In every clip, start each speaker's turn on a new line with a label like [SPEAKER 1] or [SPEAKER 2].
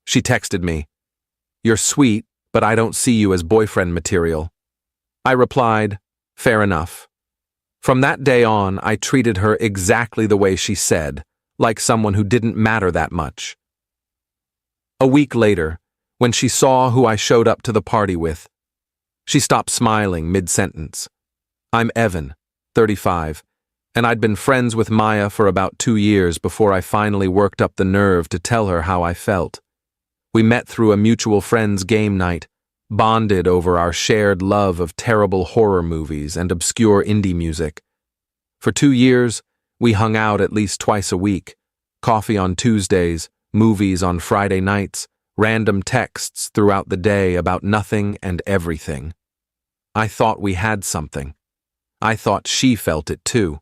[SPEAKER 1] She texted me, "You're sweet, but I don't see you as boyfriend material." I replied, "Fair enough." From that day on, I treated her exactly the way she said, like someone who didn't matter that much. A week later, when she saw who I showed up to the party with, she stopped smiling mid-sentence. I'm Evan, 35, and I'd been friends with Maya for about 2 years before I finally worked up the nerve to tell her how I felt. We met through a mutual friend's game night, bonded over our shared love of terrible horror movies and obscure indie music. For 2 years, we hung out at least twice a week, coffee on Tuesdays, movies on Friday nights, random texts throughout the day about nothing and everything. I thought we had something. I thought she felt it too.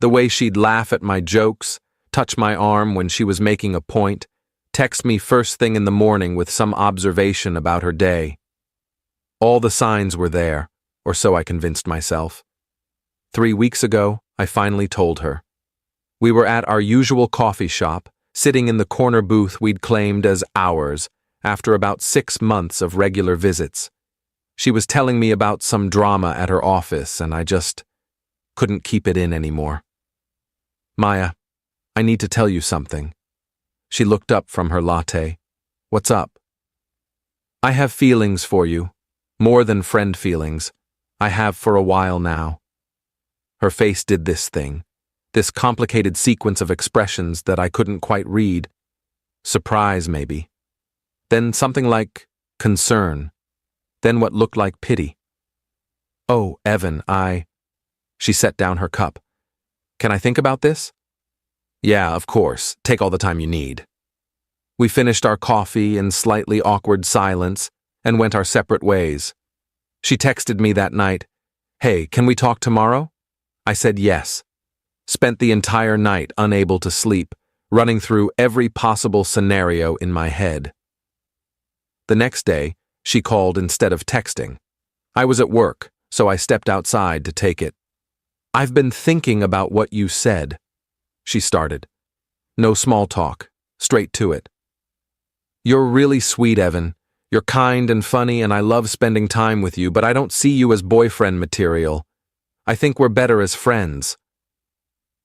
[SPEAKER 1] The way she'd laugh at my jokes, touch my arm when she was making a point, text me first thing in the morning with some observation about her day. All the signs were there, or so I convinced myself. 3 weeks ago, I finally told her. We were at our usual coffee shop, sitting in the corner booth we'd claimed as ours after about 6 months of regular visits. She was telling me about some drama at her office, and I just couldn't keep it in anymore. "Maya, I need to tell you something." She looked up from her latte. "What's up?" "I have feelings for you. More than friend feelings. I have for a while now." Her face did this thing, this complicated sequence of expressions that I couldn't quite read. Surprise, maybe. Then something like concern. Then what looked like pity. "Oh, Evan, She set down her cup. "Can I think about this?" "Yeah, of course. Take all the time you need." We finished our coffee in slightly awkward silence and went our separate ways. She texted me that night, "Hey, can we talk tomorrow?" I said yes. Spent the entire night unable to sleep, running through every possible scenario in my head. The next day, she called instead of texting. I was at work, so I stepped outside to take it. "I've been thinking about what you said," she started. No small talk, straight to it. "You're really sweet, Evan. You're kind and funny, and I love spending time with you, but I don't see you as boyfriend material. I think we're better as friends."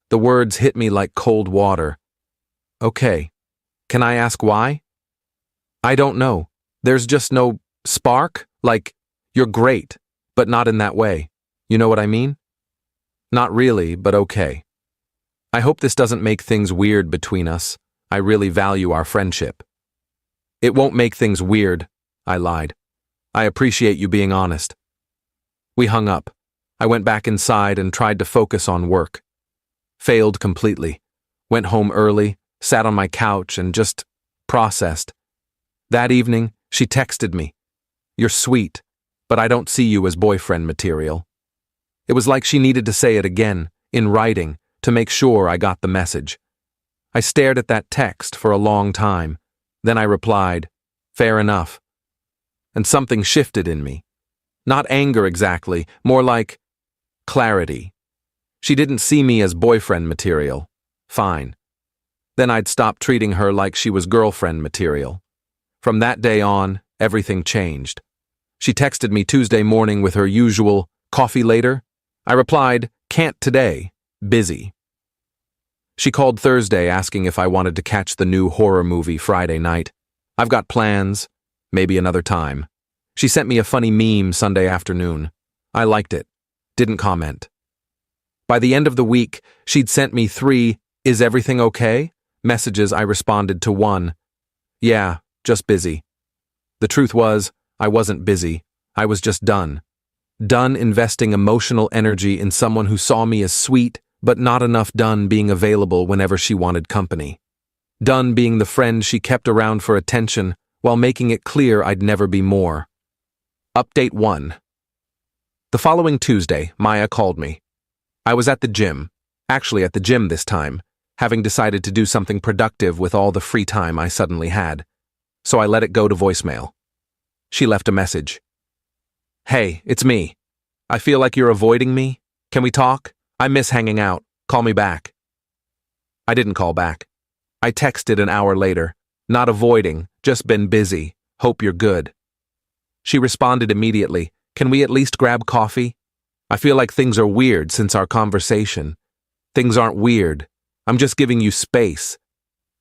[SPEAKER 1] The words hit me like cold water. "Okay. Can I ask why?" "I don't know. There's just no spark? Like, you're great, but not in that way. You know what I mean?" "Not really, but okay. I hope this doesn't make things weird between us. I really value our friendship." "It won't make things weird," I lied. "I appreciate you being honest." We hung up. I went back inside and tried to focus on work. Failed completely. Went home early, sat on my couch, and just processed. That evening, she texted me, "You're sweet, but I don't see you as boyfriend material." It was like she needed to say it again, in writing, to make sure I got the message. I stared at that text for a long time. Then I replied, "Fair enough." And something shifted in me. Not anger exactly, more like clarity. She didn't see me as boyfriend material. Fine. Then I'd stop treating her like she was girlfriend material. From that day on, everything changed. She texted me Tuesday morning with her usual, "Coffee later?" I replied, "Can't today. Busy." She called Thursday asking if I wanted to catch the new horror movie Friday night. "I've got plans. Maybe another time." She sent me a funny meme Sunday afternoon. I liked it. Didn't comment. By the end of the week, she'd sent me 3 "Is everything okay?" messages. I responded to 1. "Yeah, just busy." The truth was, I wasn't busy. I was just done. Done investing emotional energy in someone who saw me as sweet, but not enough done being available whenever she wanted company. Done being the friend she kept around for attention while making it clear I'd never be more. Update 1. The following Tuesday, Maya called me. I was at the gym, actually at the gym this time, having decided to do something productive with all the free time I suddenly had. So I let it go to voicemail. She left a message. "Hey, it's me. I feel like you're avoiding me. Can we talk? I miss hanging out. Call me back." I didn't call back. I texted an hour later. Not avoiding, just been busy. Hope you're good. She responded immediately, can we at least grab coffee? I feel like things are weird since our conversation. Things aren't weird. I'm just giving you space.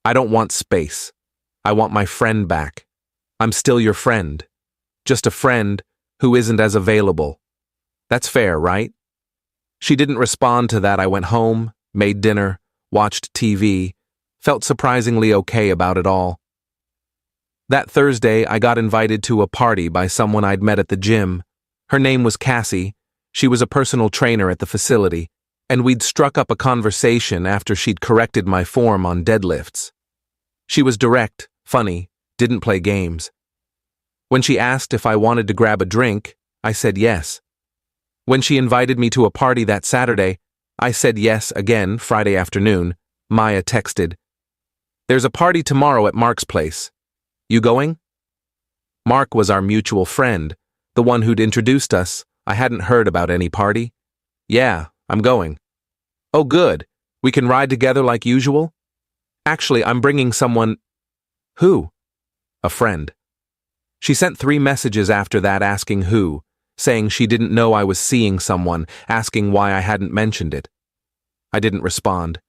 [SPEAKER 1] I don't want space. I want my friend back. I'm still your friend. Just a friend who isn't as available. That's fair, right? She didn't respond to that. I went home, made dinner, watched TV, felt surprisingly okay about it all. That Thursday, I got invited to a party by someone I'd met at the gym. Her name was Cassie. She was a personal trainer at the facility, and we'd struck up a conversation after she'd corrected my form on deadlifts. She was direct, funny, didn't play games. When she asked if I wanted to grab a drink, I said yes. When she invited me to a party that Saturday, I said yes again Friday afternoon. Maya texted, "There's a party tomorrow at Mark's place. You going?" Mark was our mutual friend, the one who'd introduced us. I hadn't heard about any party. "Yeah, I'm going." "Oh, good. We can ride together like usual?" "Actually, I'm bringing someone." "Who?" "A friend." She sent 3 messages after that asking who, saying she didn't know I was seeing someone, asking why I hadn't mentioned it. I didn't respond.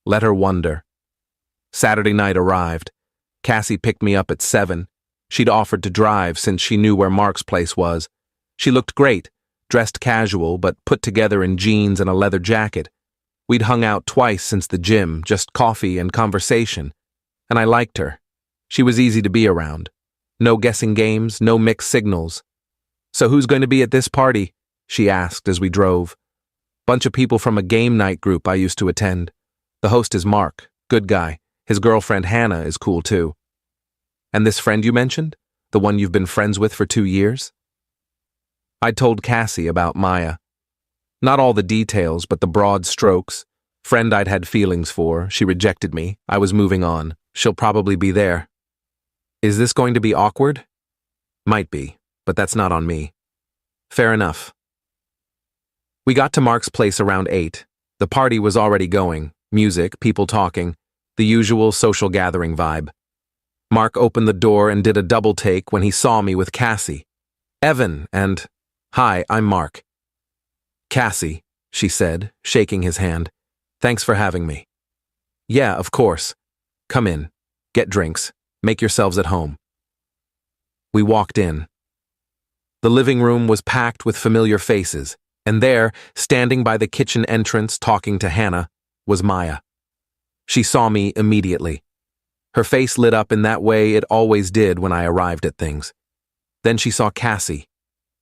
[SPEAKER 1] Let her wonder. Saturday night arrived. Cassie picked me up at 7. She'd offered to drive since she knew where Mark's place was. She looked great, dressed casual but put together in jeans and a leather jacket. We'd hung out twice since the gym, just coffee and conversation. And I liked her. She was easy to be around. No guessing games, no mixed signals. "So who's going to be at this party?" she asked as we drove. "Bunch of people from a game night group I used to attend. The host is Mark, good guy. His girlfriend Hannah is cool too." "And this friend you mentioned? The one you've been friends with for 2 years?" I told Cassie about Maya. Not all the details, but the broad strokes. Friend I'd had feelings for, she rejected me, I was moving on. She'll probably be there. "Is this going to be awkward?" "Might be, but that's not on me." "Fair enough." We got to Mark's place around 8. The party was already going, music, people talking, the usual social gathering vibe. Mark opened the door and did a double take when he saw me with Cassie. "Evan, and hi, I'm Mark." "Cassie," she said, shaking his hand. "Thanks for having me." "Yeah, of course. Come in. Get drinks. Make yourselves at home." We walked in. The living room was packed with familiar faces, and there, standing by the kitchen entrance talking to Hannah, was Maya. She saw me immediately. Her face lit up in that way it always did when I arrived at things. Then she saw Cassie.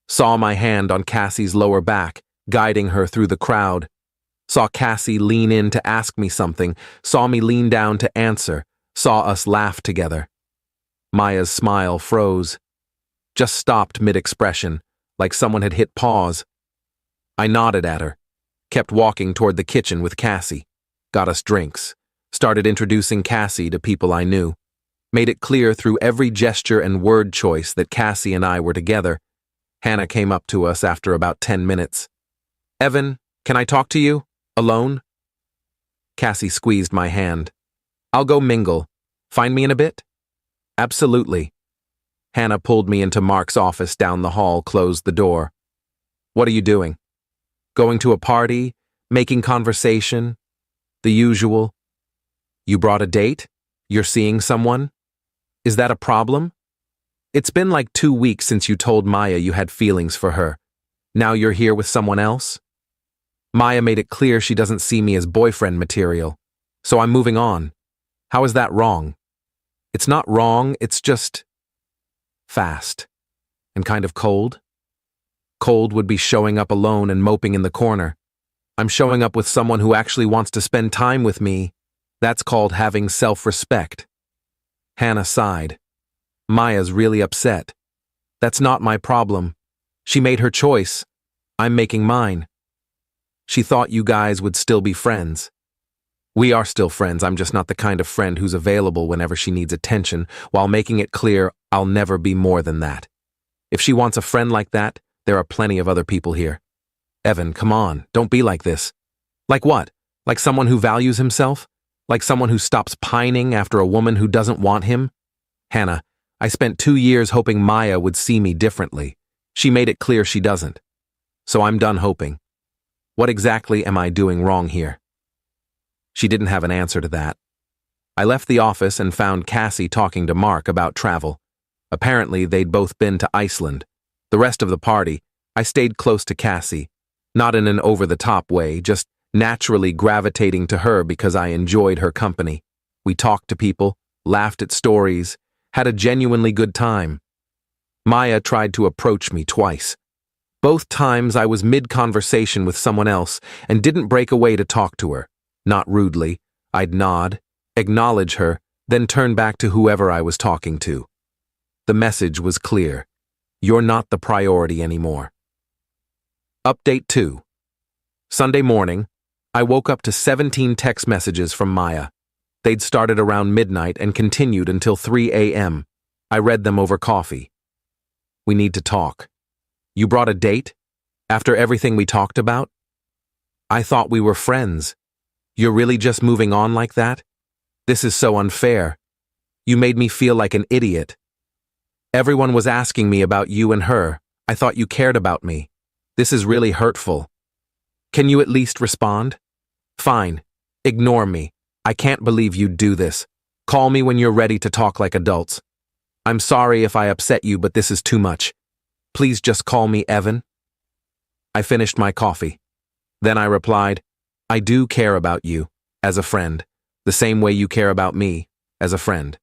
[SPEAKER 1] Saw my hand on Cassie's lower back, guiding her through the crowd. Saw Cassie lean in to ask me something, saw me lean down to answer, saw us laugh together. Maya's smile froze. Just stopped mid-expression, like someone had hit pause. I nodded at her, kept walking toward the kitchen with Cassie, got us drinks, started introducing Cassie to people I knew, made it clear through every gesture and word choice that Cassie and I were together. Hannah came up to us after about 10 minutes. "Evan, can I talk to you? Alone?" Cassie squeezed my hand. "I'll go mingle. Find me in a bit?" "Absolutely." Hannah pulled me into Mark's office down the hall, closed the door. "What are you doing?" "Going to a party? Making conversation? The usual." "You brought a date? You're seeing someone? Is that a problem?" "It's been like 2 weeks since you told Maya you had feelings for her. Now you're here with someone else?" Maya made it clear she doesn't see me as boyfriend material, so I'm moving on. How is that wrong? It's not wrong, it's just fast and kind of cold. Cold would be showing up alone and moping in the corner. I'm showing up with someone who actually wants to spend time with me. That's called having self-respect. Hannah sighed. Maya's really upset. That's not my problem. She made her choice. I'm making mine. She thought you guys would still be friends. We are still friends, I'm just not the kind of friend who's available whenever she needs attention, while making it clear I'll never be more than that. If she wants a friend like that, there are plenty of other people here. Evan, come on, don't be like this. Like what? Like someone who values himself? Like someone who stops pining after a woman who doesn't want him? Hannah, I spent 2 years hoping Maya would see me differently. She made it clear she doesn't. So I'm done hoping. What exactly am I doing wrong here? She didn't have an answer to that. I left the office and found Cassie talking to Mark about travel. Apparently, they'd both been to Iceland. The rest of the party, I stayed close to Cassie, not in an over-the-top way, just naturally gravitating to her because I enjoyed her company. We talked to people, laughed at stories, had a genuinely good time. Maya tried to approach me twice. Both times I was mid-conversation with someone else and didn't break away to talk to her. Not rudely, I'd nod, acknowledge her, then turn back to whoever I was talking to. The message was clear. You're not the priority anymore. Update 2. Sunday morning, I woke up to 17 text messages from Maya. They'd started around midnight and continued until 3 a.m. I read them over coffee. We need to talk. You brought a date? After everything we talked about? I thought we were friends. You're really just moving on like that? This is so unfair. You made me feel like an idiot. Everyone was asking me about you and her. I thought you cared about me. This is really hurtful. Can you at least respond? Fine. Ignore me. I can't believe you'd do this. Call me when you're ready to talk like adults. I'm sorry if I upset you, but this is too much. Please just call me Evan. I finished my coffee. Then I replied, I do care about you, as a friend, the same way you care about me, as a friend.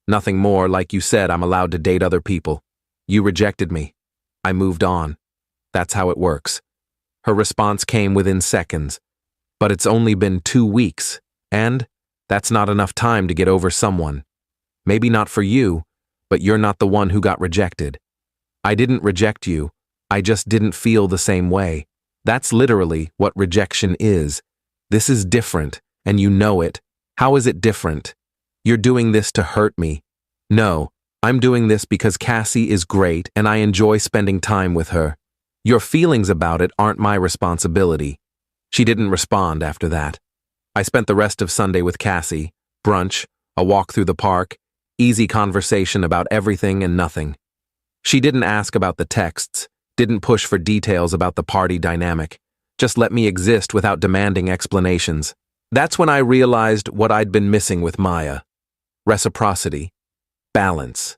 [SPEAKER 1] Nothing more, like you said, I'm allowed to date other people. You rejected me. I moved on. That's how it works. Her response came within seconds. But it's only been 2 weeks, and that's not enough time to get over someone. Maybe not for you, but you're not the one who got rejected. I didn't reject you. I just didn't feel the same way. That's literally what rejection is. This is different, and you know it. How is it different? You're doing this to hurt me. No, I'm doing this because Cassie is great and I enjoy spending time with her. Your feelings about it aren't my responsibility. She didn't respond after that. I spent the rest of Sunday with Cassie, brunch, a walk through the park, easy conversation about everything and nothing. She didn't ask about the texts, didn't push for details about the party dynamic, just let me exist without demanding explanations. That's when I realized what I'd been missing with Maya. Reciprocity. Balance.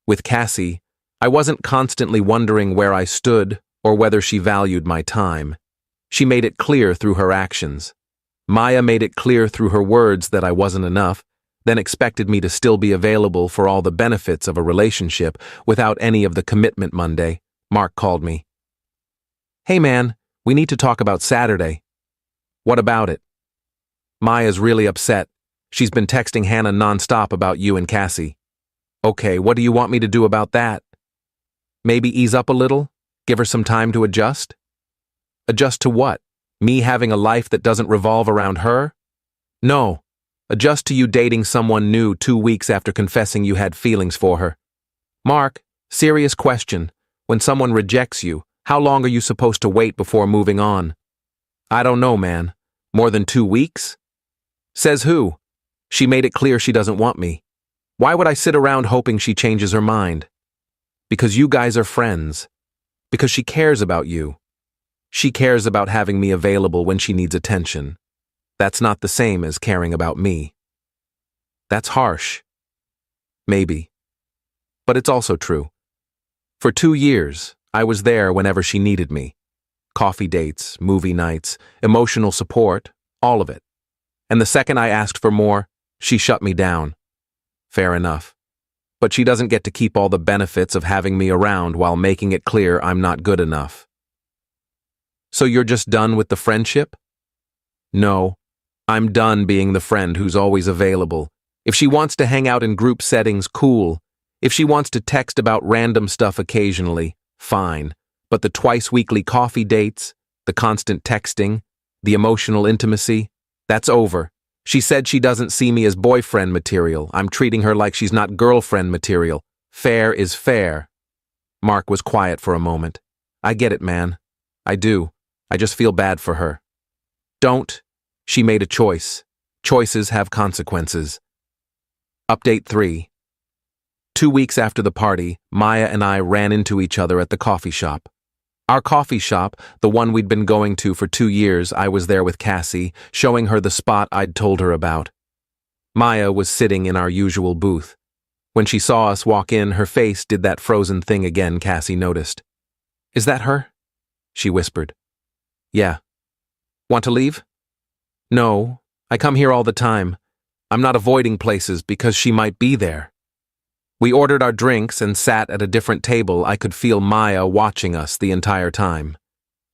[SPEAKER 1] With Cassie, I wasn't constantly wondering where I stood or whether she valued my time. She made it clear through her actions. Maya made it clear through her words that I wasn't enough, then expected me to still be available for all the benefits of a relationship without any of the commitment. Monday, Mark called me. Hey man, we need to talk about Saturday. What about it? Maya's really upset. She's been texting Hannah nonstop about you and Cassie. Okay, what do you want me to do about that? Maybe ease up a little? Give her some time to adjust? Adjust to what? Me having a life that doesn't revolve around her? No. Adjust to you dating someone new 2 weeks after confessing you had feelings for her. Mark, serious question. When someone rejects you, how long are you supposed to wait before moving on? I don't know, man. More than 2 weeks? Says who? She made it clear she doesn't want me. Why would I sit around hoping she changes her mind? Because you guys are friends. Because she cares about you. She cares about having me available when she needs attention. That's not the same as caring about me. That's harsh. Maybe. But it's also true. For 2 years, I was there whenever she needed me. Coffee dates, movie nights, emotional support, all of it. And the second I asked for more, she shut me down. Fair enough. But she doesn't get to keep all the benefits of having me around while making it clear I'm not good enough. So you're just done with the friendship? No. I'm done being the friend who's always available. If she wants to hang out in group settings, cool. If she wants to text about random stuff occasionally, fine. But the twice-weekly coffee dates, the constant texting, the emotional intimacy, that's over. She said she doesn't see me as boyfriend material. I'm treating her like she's not girlfriend material. Fair is fair. Mark was quiet for a moment. I get it, man. I do. I just feel bad for her. Don't. She made a choice. Choices have consequences. Update 3. 2 weeks after the party, Maya and I ran into each other at the coffee shop. Our coffee shop, the one we'd been going to for 2 years, I was there with Cassie, showing her the spot I'd told her about. Maya was sitting in our usual booth. When she saw us walk in, her face did that frozen thing again Cassie noticed. "Is that her?" she whispered. "Yeah." "Want to leave?" "No, I come here all the time. I'm not avoiding places because she might be there." We ordered our drinks and sat at a different table. I could feel Maya watching us the entire time.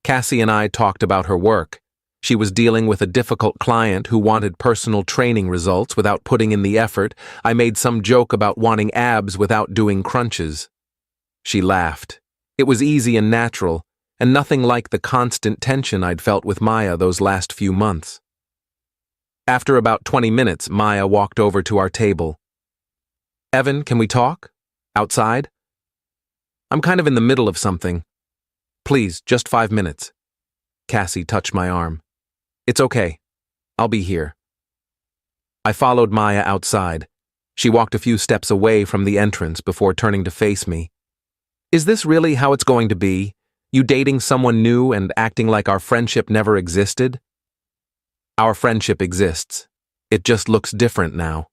[SPEAKER 1] Cassie and I talked about her work. She was dealing with a difficult client who wanted personal training results without putting in the effort. I made some joke about wanting abs without doing crunches. She laughed. It was easy and natural, and nothing like the constant tension I'd felt with Maya those last few months. After about 20 minutes, Maya walked over to our table. "Evan, can we talk? Outside? I'm kind of in the middle of something. Please, just 5 minutes." Cassie touched my arm. "It's okay. I'll be here." I followed Maya outside. She walked a few steps away from the entrance before turning to face me. "Is this really how it's going to be? You dating someone new and acting like our friendship never existed?" "Our friendship exists. It just looks different now."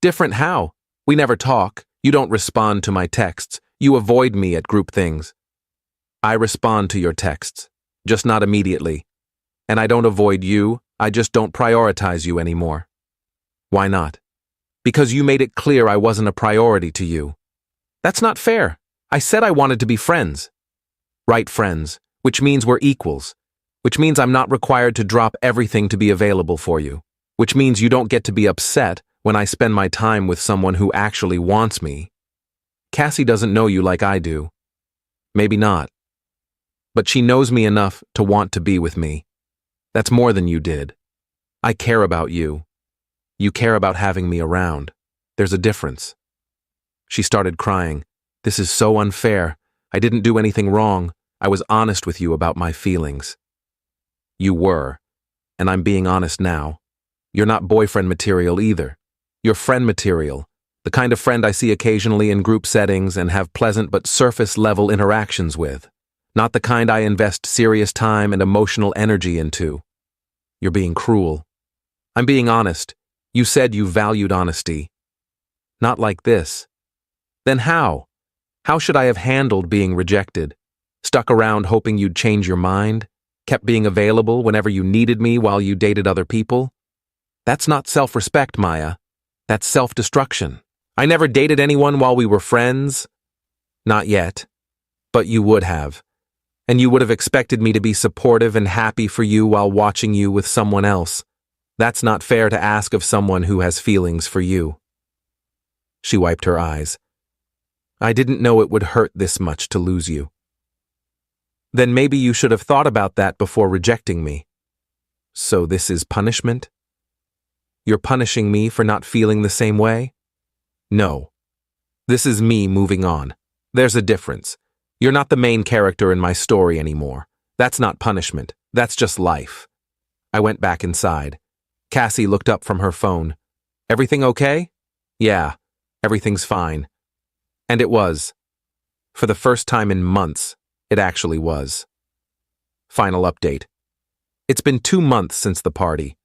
[SPEAKER 1] "Different how? We never talk. You don't respond to my texts. You avoid me at group things." "I respond to your texts, just not immediately. And I don't avoid you, I just don't prioritize you anymore." "Why not?" "Because you made it clear I wasn't a priority to you." "That's not fair. I said I wanted to be friends." "Right, friends, which means we're equals. Which means I'm not required to drop everything to be available for you. Which means you don't get to be upset when I spend my time with someone who actually wants me. Cassie doesn't know you like I do. Maybe not. But she knows me enough to want to be with me. That's more than you did. I care about you. You care about having me around. There's a difference." She started crying. "This is so unfair. I didn't do anything wrong. I was honest with you about my feelings." "You were, and I'm being honest now. You're not boyfriend material either. You're friend material, the kind of friend I see occasionally in group settings and have pleasant but surface-level interactions with. Not the kind I invest serious time and emotional energy into. You're being cruel. I'm being honest. You said you valued honesty. Not like this. Then how? How should I have handled being rejected? Stuck around hoping you'd change your mind? Kept being available whenever you needed me while you dated other people? That's not self-respect, Maya. That's self-destruction. I never dated anyone while we were friends. Not yet. But you would have. And you would have expected me to be supportive and happy for you while watching you with someone else. That's not fair to ask of someone who has feelings for you." She wiped her eyes. "I didn't know it would hurt this much to lose you." "Then maybe you should have thought about that before rejecting me." "So this is punishment? You're punishing me for not feeling the same way?" "No. This is me moving on. There's a difference. You're not the main character in my story anymore. That's not punishment. That's just life." I went back inside. Cassie looked up from her phone. "Everything okay?" "Yeah, everything's fine." And it was. For the first time in months, it actually was. Final update. It's been 2 months since the party.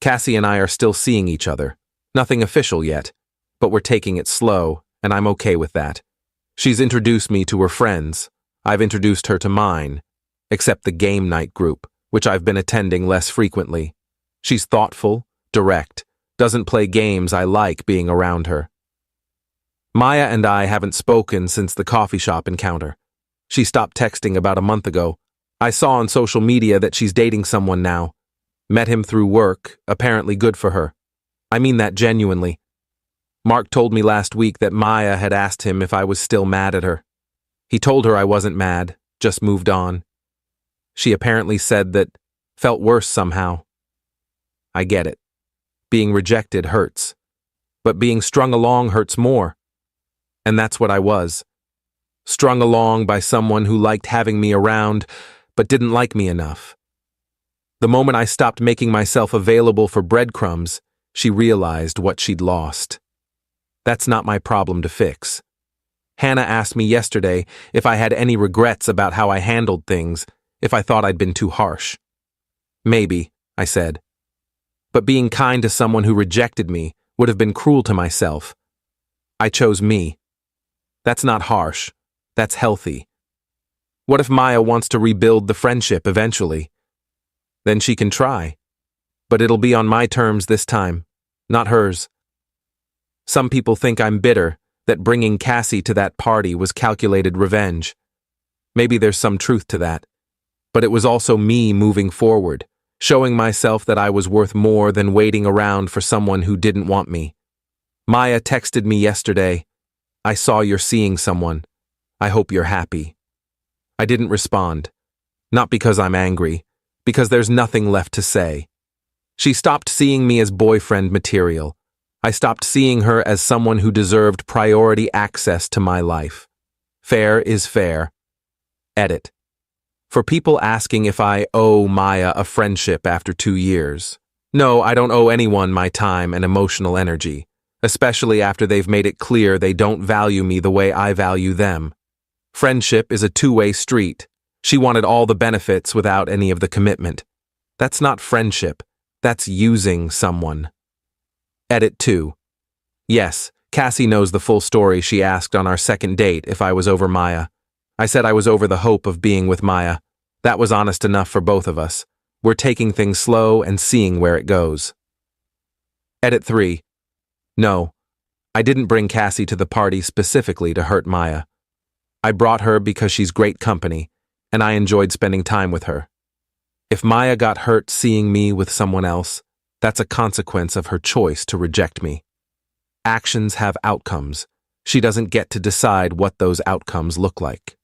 [SPEAKER 1] Cassie and I are still seeing each other. Nothing official yet, but we're taking it slow, and I'm okay with that. She's introduced me to her friends. I've introduced her to mine, except the game night group, which I've been attending less frequently. She's thoughtful, direct, doesn't play games. I like being around her. Maya and I haven't spoken since the coffee shop encounter. She stopped texting about a month ago. I saw on social media that she's dating someone now. Met him through work, apparently good for her. I mean that genuinely. Mark told me last week that Maya had asked him if I was still mad at her. He told her I wasn't mad, just moved on. She apparently said that felt worse somehow. I get it. Being rejected hurts. But being strung along hurts more. And that's what I was. Strung along by someone who liked having me around, but didn't like me enough. The moment I stopped making myself available for breadcrumbs, she realized what she'd lost. That's not my problem to fix. Hannah asked me yesterday if I had any regrets about how I handled things, if I thought I'd been too harsh. Maybe, I said. But being kind to someone who rejected me would have been cruel to myself. I chose me. That's not harsh. That's healthy. What if Maya wants to rebuild the friendship eventually? Then she can try. But it'll be on my terms this time, not hers. Some people think I'm bitter, that bringing Cassie to that party was calculated revenge. Maybe there's some truth to that. But it was also me moving forward, showing myself that I was worth more than waiting around for someone who didn't want me. Maya texted me yesterday, "I saw you're seeing someone. I hope you're happy." I didn't respond. Not because I'm angry, because there's nothing left to say. She stopped seeing me as boyfriend material. I stopped seeing her as someone who deserved priority access to my life. Fair is fair. Edit. For people asking if I owe Maya a friendship after 2 years. No, I don't owe anyone my time and emotional energy, especially after they've made it clear they don't value me the way I value them. Friendship is a two-way street. She wanted all the benefits without any of the commitment. That's not friendship. That's using someone. Edit 2. Yes, Cassie knows the full story. She asked on our second date if I was over Maya. I said I was over the hope of being with Maya. That was honest enough for both of us. We're taking things slow and seeing where it goes. Edit 3. No, I didn't bring Cassie to the party specifically to hurt Maya. I brought her because she's great company, and I enjoyed spending time with her. If Maya got hurt seeing me with someone else, that's a consequence of her choice to reject me. Actions have outcomes. She doesn't get to decide what those outcomes look like.